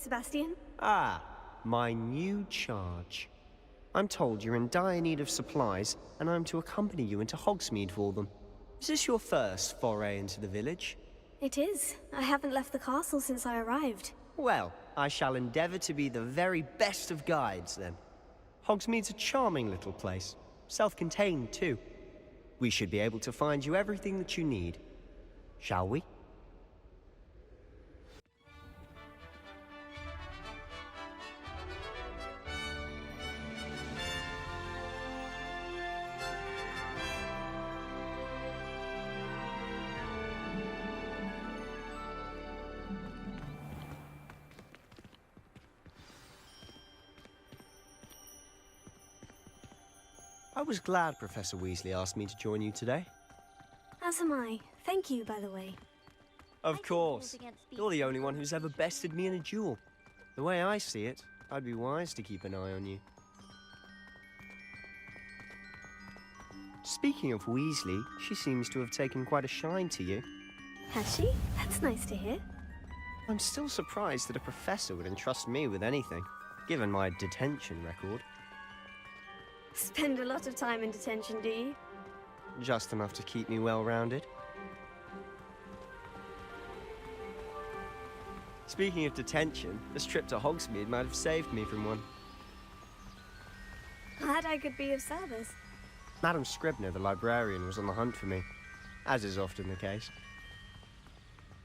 Sebastian. Ah, my new charge. I'm told you're in dire need of supplies, and I'm to accompany you into Hogsmead for them. Is this your first foray into the village? It is. I haven't left the castle since I arrived. Well, I shall endeavour to be the very best of guides, then. Hogsmead's a charming little place. Self-contained, too. We should be able to find you everything that you need. Shall we? I was glad Professor Weasley asked me to join you today. As am I. Thank you, by the way. Of course. You're the only one who's ever bested me in a duel. The way I see it, I'd be wise to keep an eye on you. Speaking of Weasley, she seems to have taken quite a shine to you. Has she? That's nice to hear. I'm still surprised that a professor would entrust me with anything, given my detention record. Spend a lot of time in detention, do you? Just enough to keep me well-rounded. Speaking of detention, this trip to Hogsmead might have saved me from one. Glad I could be of service. Madam Scribner, the librarian, was on the hunt for me, as is often the case.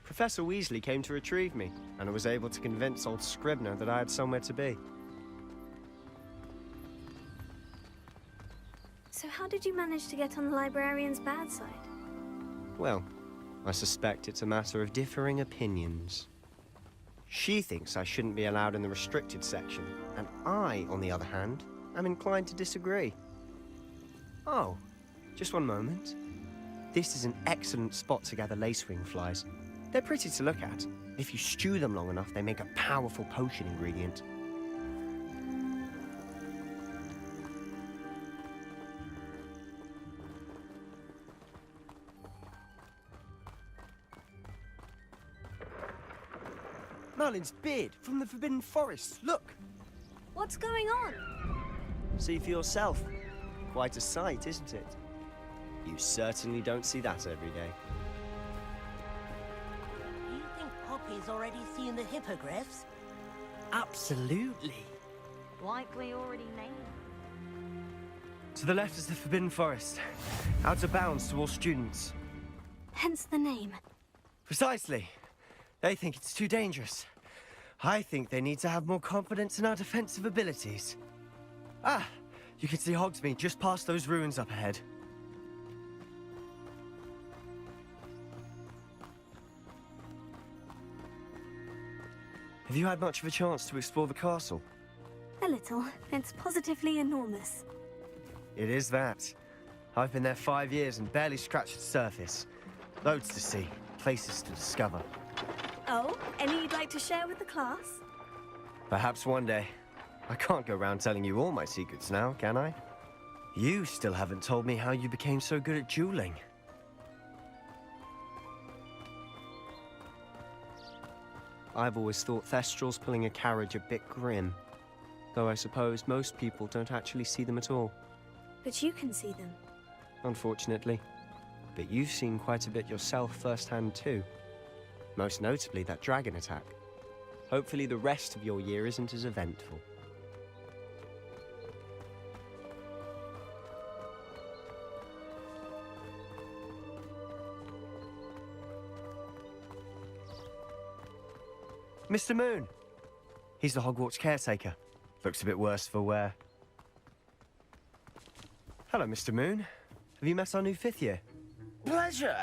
Professor Weasley came to retrieve me, and I was able to convince old Scribner that I had somewhere to be. So how did you manage to get on the librarian's bad side? Well, I suspect it's a matter of differing opinions. She thinks I shouldn't be allowed in the restricted section, and I, on the other hand, am inclined to disagree. Oh, just one moment. This is an excellent spot to gather lacewing flies. They're pretty to look at. If you stew them long enough, they make a powerful potion ingredient. Merlin's beard from the Forbidden Forest. Look! What's going on? See for yourself. Quite a sight, isn't it? You certainly don't see that every day. Do you think Poppy's already seen the hippogriffs? Absolutely. Like we already named. To the left is the Forbidden Forest. Out of bounds to all students. Hence the name. Precisely. They think it's too dangerous. I think they need to have more confidence in our defensive abilities. Ah, you can see Hogsmeade just past those ruins up ahead. Have you had much of a chance to explore the castle? A little. It's positively enormous. It is that. I've been there 5 years and barely scratched the surface. Loads to see, places to discover. Oh, any you'd like to share with the class? Perhaps one day. I can't go around telling you all my secrets now, can I? You still haven't told me how you became so good at dueling. I've always thought Thestrals pulling a carriage a bit grim. Though I suppose most people don't actually see them at all. But you can see them. Unfortunately. But you've seen quite a bit yourself firsthand too. Most notably that dragon attack. Hopefully the rest of your year isn't as eventful. Mr. Moon! He's the Hogwarts caretaker. Looks a bit worse for wear. Hello, Mr. Moon. Have you met our new 5th year? Pleasure.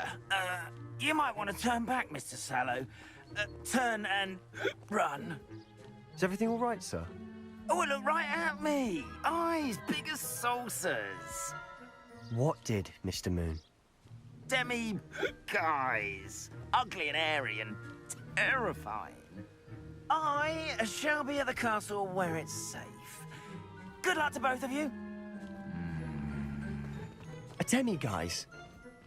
You might want to turn back, Mr. Sallow. Turn and run. Is everything all right, sir? Oh, look right at me. Eyes big as saucers. What did, Mr. Moon? Guys. Ugly and hairy and terrifying. I shall be at the castle where it's safe. Good luck to both of you. A demi-guise?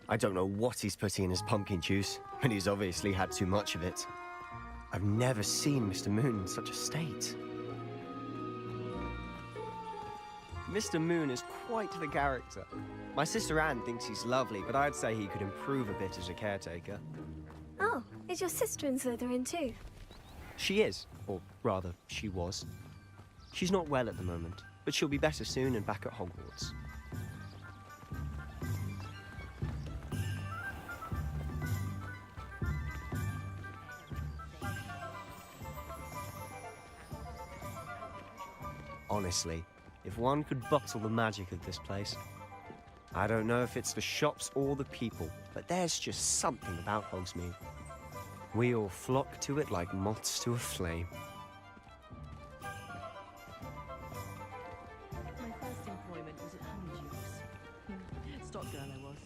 I don't know what he's putting in his pumpkin juice, but he's obviously had too much of it. I've never seen Mr. Moon in such a state. Mr. Moon is quite the character. My sister Anne thinks he's lovely, but I'd say he could improve a bit as a caretaker. Oh, is your sister in Slytherin too? She is, or rather, she was. She's not well at the moment, but she'll be better soon and back at Hogwarts. Honestly, if one could bottle the magic of this place. I don't know if it's the shops or the people, but there's just something about Hogsmead. We all flock to it like moths to a flame. My first employment was at Honeydukes. Stock girl I was.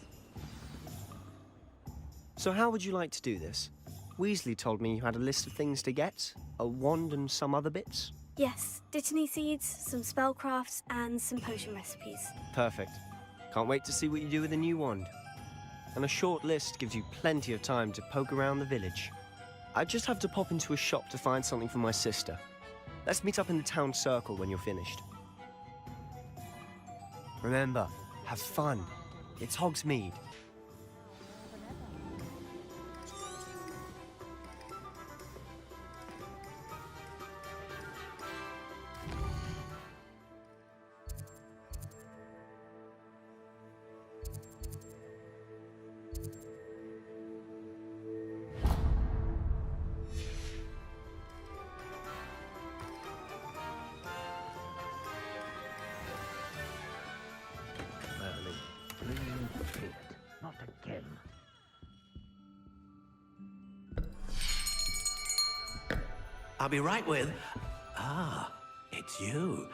So how would you like to do this? Weasley told me you had a list of things to get, a wand and some other bits. Yes, dittany seeds, some spellcrafts, and some potion recipes. Perfect. Can't wait to see what you do with the new wand. And a short list gives you plenty of time to poke around the village. I just have to pop into a shop to find something for my sister. Let's meet up in the town circle when you're finished. Remember, have fun. It's Hogsmead. Not again. I'll be right with... Ah, it's you.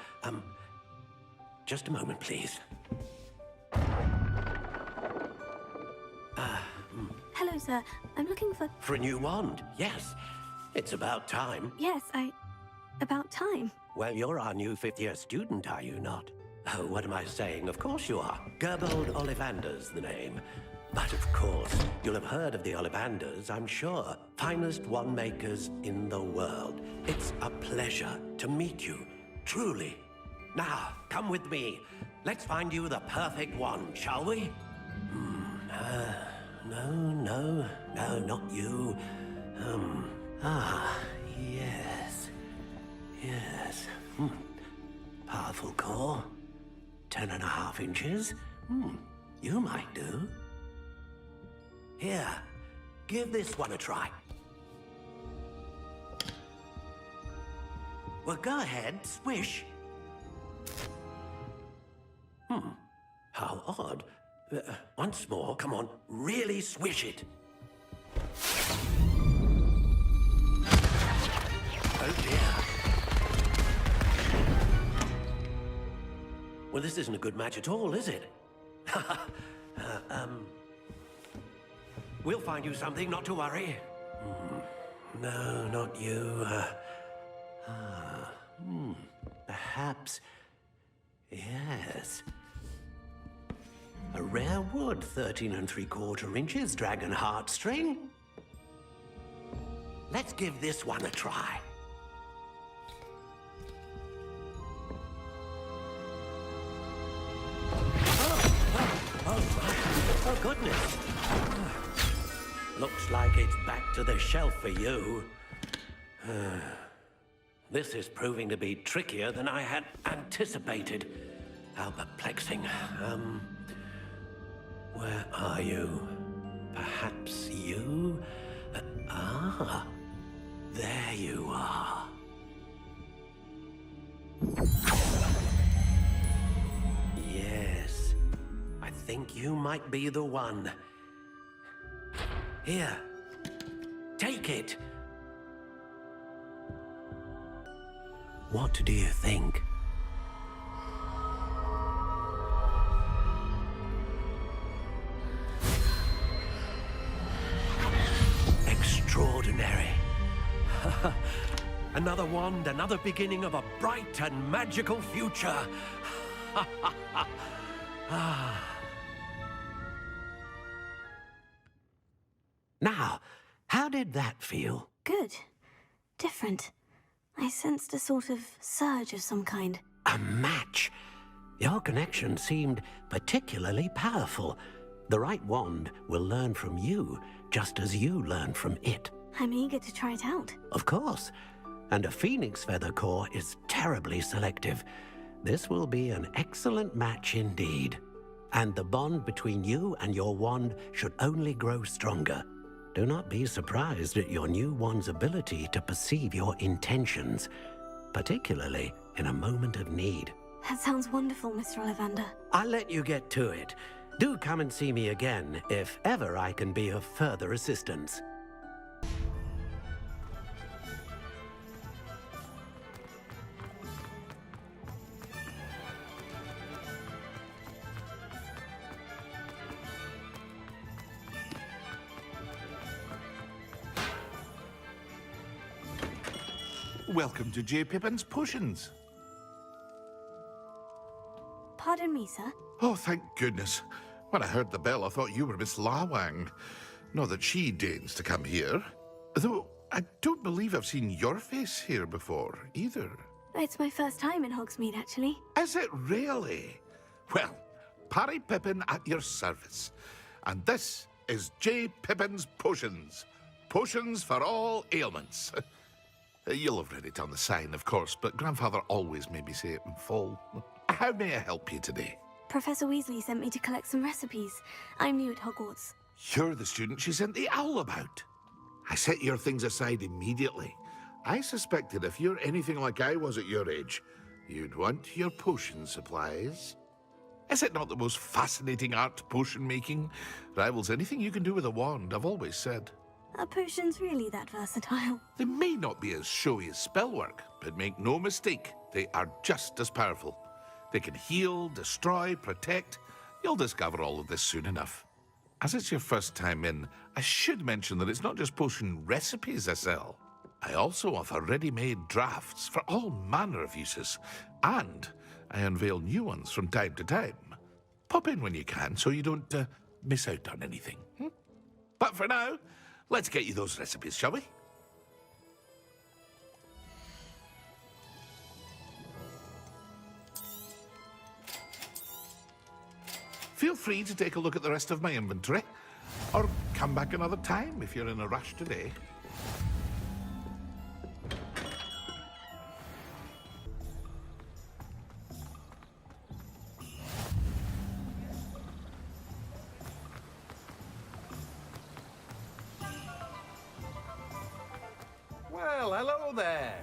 Just a moment, please. Hello, sir. I'm looking for... For a new wand, yes. It's about time. Yes, about time. Well, you're our new fifth-year student, are you not? Oh, what am I saying? Of course you are. Gerbold Ollivander's the name. But of course, you'll have heard of the Ollivanders, I'm sure. Finest wand makers in the world. It's a pleasure to meet you, truly. Now, come with me. Let's find you the perfect wand, shall we? No, not you. Yes. Powerful core. 10.5 inches. You might do. Here, give this one a try. Well, go ahead, swish. How odd. Once more, come on, really swish it. Oh dear. Well, this isn't a good match at all, is it? We'll find you something, not to worry. No, not you. Perhaps... Yes. A rare wood, 13 3/4 inches, dragon heartstring. Let's give this one a try. Oh, goodness. Looks like it's back to the shelf for you. This is proving to be trickier than I had anticipated. How perplexing. Where are you? Perhaps you? There you are. Yes, I think you might be the one. Here, take it. What do you think? Extraordinary. Another wand, another beginning of a bright and magical future. Now, how did that feel? Good. different. I sensed a sort of surge of some kind. A match? Your connection seemed particularly powerful. The right wand will learn from you, just as you learn from it. I'm eager to try it out. Of course. And a phoenix feather core is terribly selective. This will be an excellent match indeed. And the bond between you and your wand should only grow stronger. Do not be surprised at your new wand's ability to perceive your intentions, particularly in a moment of need. That sounds wonderful, Mr. Ollivander. I'll let you get to it. Do come and see me again if ever I can be of further assistance. Welcome to J. Pippin's Potions. Pardon me, sir. Oh, thank goodness. When I heard the bell, I thought you were Miss Lawang. Not that she deigns to come here. Though, I don't believe I've seen your face here before, either. It's my first time in Hogsmead, actually. Is it really? Well, Parry Pippin at your service. And this is J. Pippin's Potions. Potions for all ailments. You'll have read it on the sign, of course, but Grandfather always made me say it in full. How may I help you today? Professor Weasley sent me to collect some recipes. I'm new at Hogwarts. You're the student she sent the owl about. I set your things aside immediately. I suspected if you're anything like I was at your age, you'd want your potion supplies. Is it not the most fascinating art, potion making? Rivals anything you can do with a wand, I've always said. Are potions really that versatile? They may not be as showy as spellwork, but make no mistake, they are just as powerful. They can heal, destroy, protect. You'll discover all of this soon enough. As it's your first time in, I should mention that it's not just potion recipes I sell. I also offer ready-made drafts for all manner of uses, and I unveil new ones from time to time. Pop in when you can so you don't miss out on anything. But for now, let's get you those recipes, shall we? Feel free to take a look at the rest of my inventory, or come back another time if you're in a rush today. Well, hello there.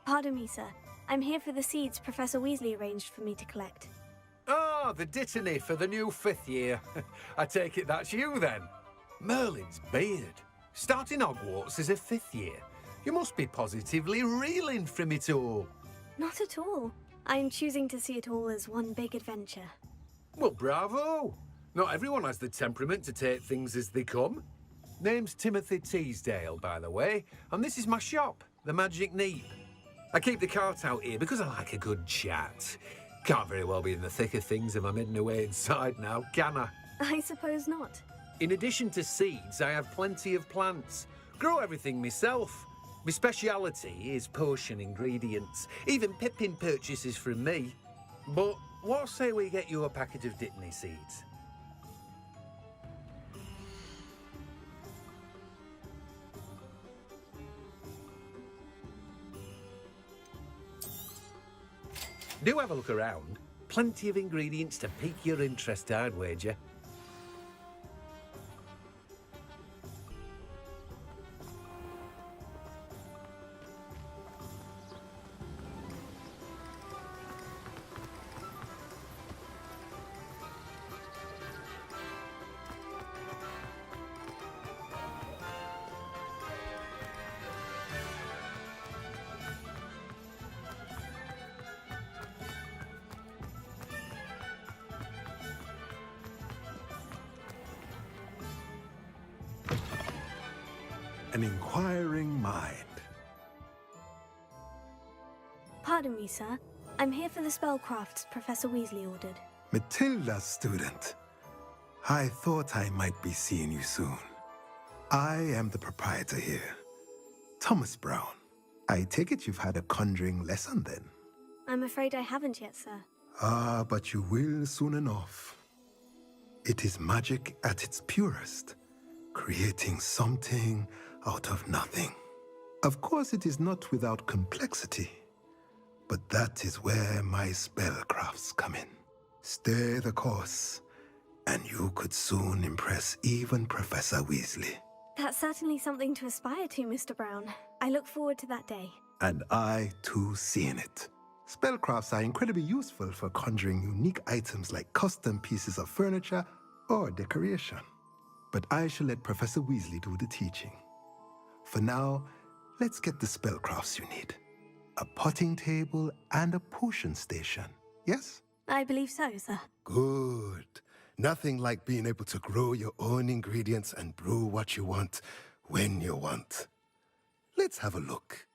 Pardon me, sir. I'm here for the seeds Professor Weasley arranged for me to collect. Ah, the dittany for the new 5th year. I take it that's you then. Merlin's beard. Starting Hogwarts as a 5th year. You must be positively reeling from it all. Not at all. I'm choosing to see it all as one big adventure. Well, bravo. Not everyone has the temperament to take things as they come. Name's Timothy Teasdale, by the way, and this is my shop, the Magic Neep. I keep the cart out here because I like a good chat. Can't very well be in the thick of things if I'm hidden away inside now, can I? I suppose not. In addition to seeds, I have plenty of plants. Grow everything myself. My speciality is potion ingredients. Even Pippin purchases from me. But what say we get you a packet of dittany seeds? Do have a look around. Plenty of ingredients to pique your interest, I'd wager. An inquiring mind. Pardon me, sir. I'm here for the spellcrafts Professor Weasley ordered. Matilda's student. I thought I might be seeing you soon. I am the proprietor here, Thomas Brown. I take it you've had a conjuring lesson then? I'm afraid I haven't yet, sir. Ah, but you will soon enough. It is magic at its purest, creating something out of nothing. Of course, it is not without complexity, but that is where my spellcrafts come in. Stay the course, and you could soon impress even Professor Weasley. That's certainly something to aspire to, Mr. Brown. I look forward to that day. And I, too, seeing it. Spellcrafts are incredibly useful for conjuring unique items like custom pieces of furniture or decoration. But I shall let Professor Weasley do the teaching. For now, let's get the spellcrafts you need. A potting table and a potion station, yes? I believe so, sir. Good. Nothing like being able to grow your own ingredients and brew what you want when you want. Let's have a look.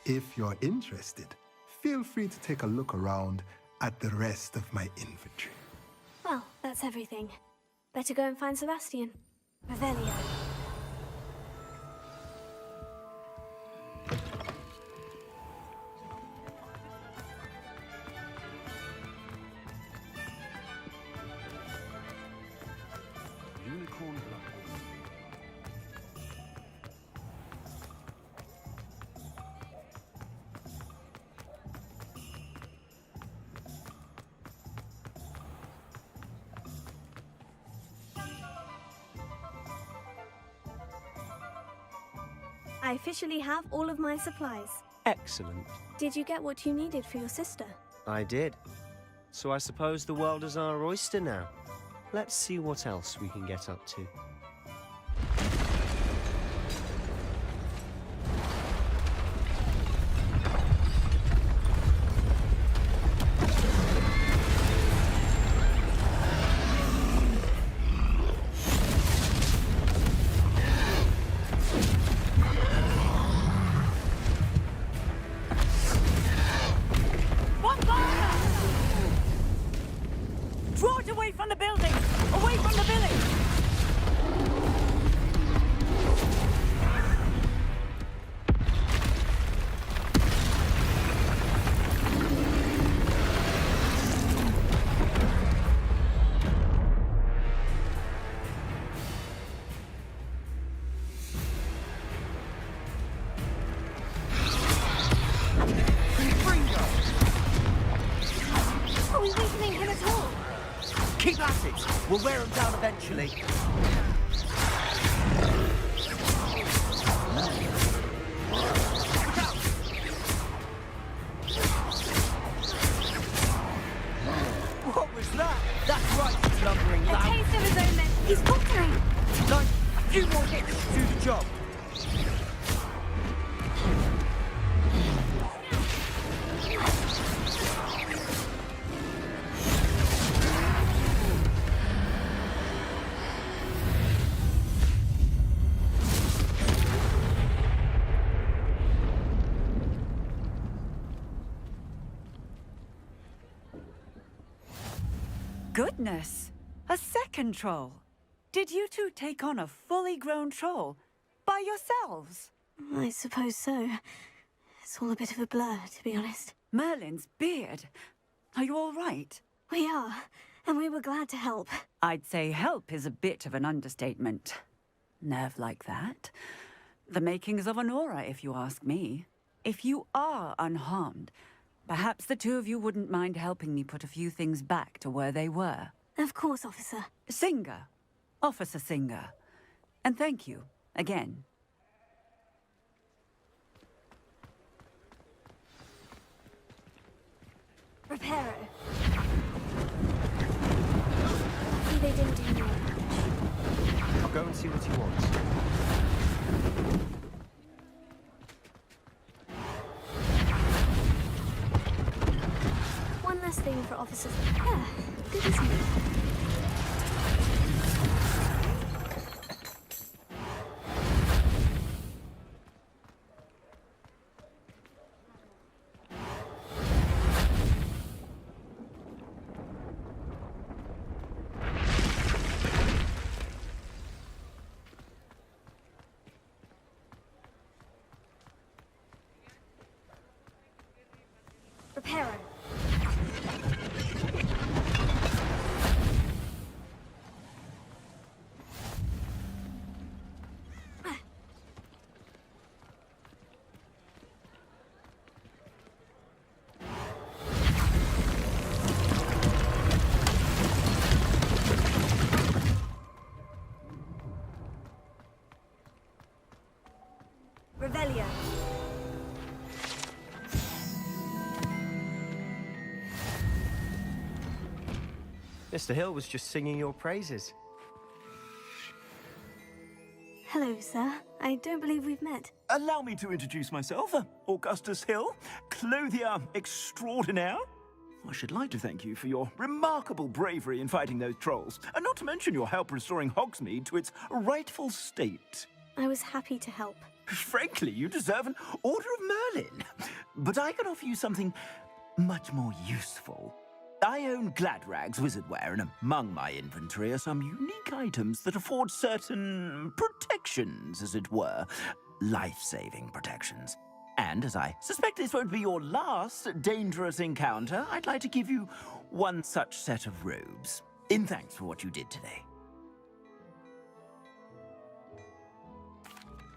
If you're interested, feel free to take a look around at the rest of my inventory. Well, that's everything. Better go and find Sebastian. Revelio. Unicorn blood. I officially have all of my supplies. Excellent. Did you get what you needed for your sister? I did. So I suppose the world is our oyster now. Let's see what else we can get up to. Draw it away from the building! Away from the village! Are we weakening him at all? Keep at it. We'll wear him down eventually. What was that? That's right, lumbering A lad. taste of his own men. He's faltering. Like, a few more hits to do the job. Goodness! A second troll! Did you two take on a fully grown troll? By yourselves? I suppose so. It's all a bit of a blur, to be honest. Merlin's beard. Are you all right? We are, and we were glad to help. I'd say help is a bit of an understatement. Nerve like that. The makings of an aura, if you ask me. If you are unharmed, perhaps the two of you wouldn't mind helping me put a few things back to where they were. Of course, officer. Singer. Officer Singer. And thank you, again. Reparo. They didn't do any damage. I'll go and see what he wants. One less thing for officers. Yeah, good isn't it? earlier. Mr. Hill was just singing your praises. Hello, sir. I don't believe we've met. Allow me to introduce myself, Augustus Hill, clothier extraordinaire. I should like to thank you for your remarkable bravery in fighting those trolls, and not to mention your help restoring Hogsmead to its rightful state. I was happy to help. Frankly, you deserve an Order of Merlin. But I can offer you something much more useful. I own Gladrag's wizardware, and among my inventory are some unique items that afford certain protections, as it were. Life-saving protections. And as I suspect this won't be your last dangerous encounter, I'd like to give you one such set of robes, in thanks for what you did today.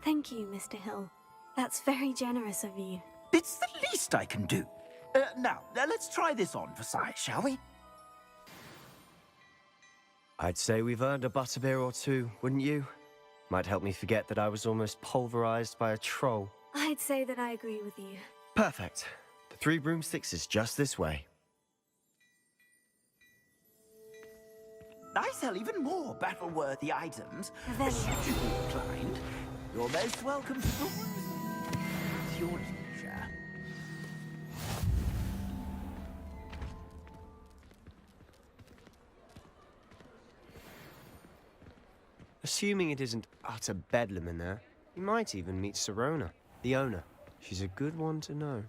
Thank you, Mr. Hill. That's very generous of you. It's the least I can do. Now, let's try this on for size, shall we? I'd say we've earned a butterbeer or two, wouldn't you? Might help me forget that I was almost pulverized by a troll. I'd say that I agree with you. Perfect. The 3 broomsticks is just this way. I sell even more battle-worthy items. Then- Should you be inclined, you're most welcome to peruse at your leisure. Assuming it isn't utter bedlam in there, you might even meet Sirona, the owner. She's a good one to know.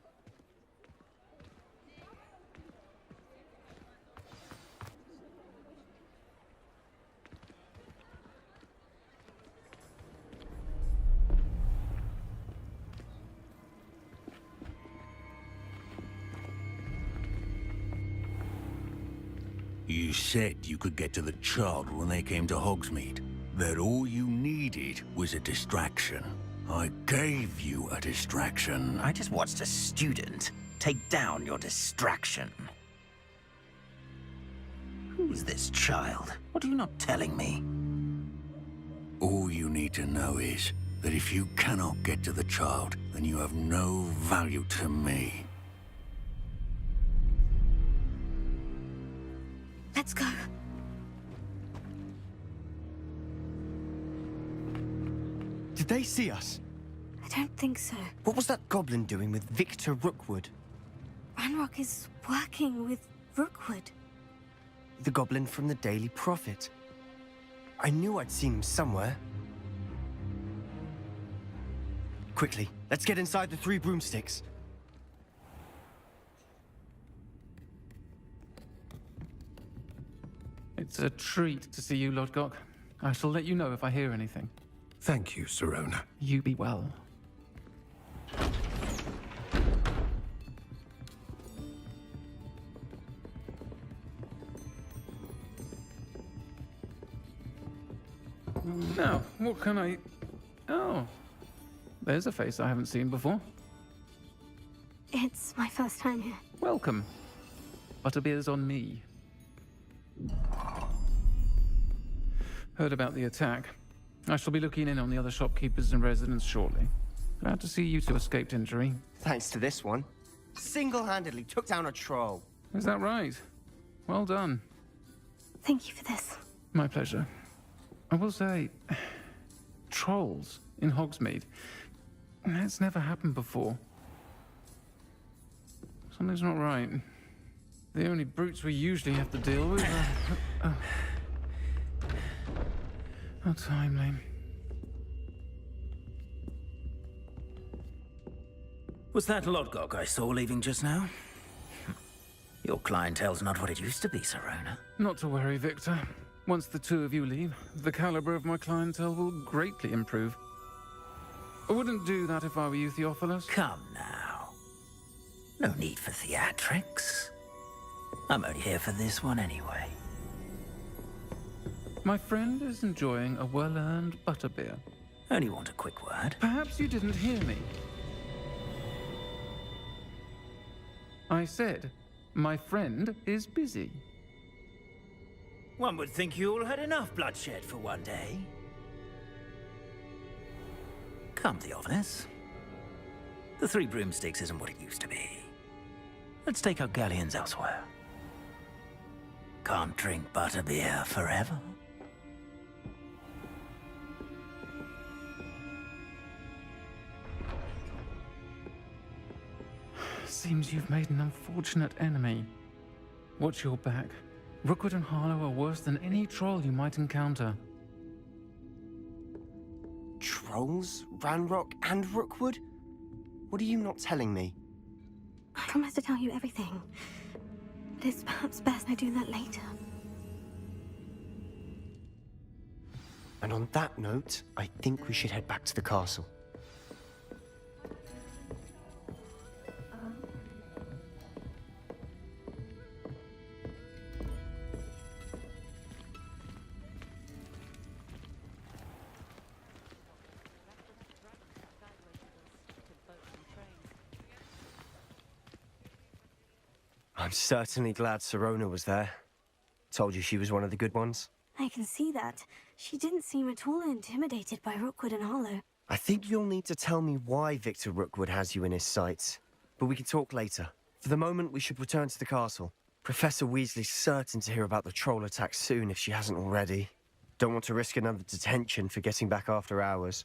You said you could get to the child when they came to Hogsmead. That all you needed was a distraction. I gave you a distraction. I just watched a student take down your distraction. Who's this child? What are you not telling me? All you need to know is that if you cannot get to the child, then you have no value to me. Let's go. Did they see us? I don't think so. What was that goblin doing with Victor Rookwood? Ranrock is working with Rookwood. The goblin from the Daily Prophet. I knew I'd seen him somewhere. Quickly, let's get inside the 3 broomsticks. It's a treat to see you, Lodgok. I shall let you know if I hear anything. Thank you, Sirona. You be well. Now, what can I... Oh, there's a face I haven't seen before. It's my first time here. Welcome. Butterbeer's on me. Heard about the attack. I shall be looking in on the other shopkeepers and residents shortly. Glad to see you two escaped injury. Thanks to this one. Single-handedly took down a troll. Is that right? Well done. Thank you for this. My pleasure. I will say, trolls in Hogsmead. That's never happened before. Something's not right. The only brutes we usually have to deal with are... How timely. Was that Lodgok I saw leaving just now? Your clientele's not what it used to be, Sirona. Not to worry, Victor. Once the 2 of you leave, the caliber of my clientele will greatly improve. I wouldn't do that if I were you, Theophilus. Come now. No need for theatrics. I'm only here for this one anyway. My friend is enjoying a well-earned butterbeer. Only want a quick word. Perhaps you didn't hear me. I said, my friend is busy. One would think you all had enough bloodshed for one day. Come, Theophilus. The Three Broomsticks isn't what it used to be. Let's take our galleons elsewhere. Can't drink butterbeer forever. Seems you've made an unfortunate enemy. Watch your back. Rookwood and Harlow are worse than any troll you might encounter. Trolls? Ranrock and Rookwood? What are you not telling me? I promise to tell you everything. But it's perhaps best I do that later. And on that note, I think we should head back to the castle. I'm certainly glad Sirona was there. Told you she was one of the good ones. I can see that. She didn't seem at all intimidated by Rookwood and Harlow. I think you'll need to tell me why Victor Rookwood has you in his sights. But we can talk later. For the moment, we should return to the castle. Professor Weasley's certain to hear about the troll attack soon if she hasn't already. Don't want to risk another detention for getting back after hours.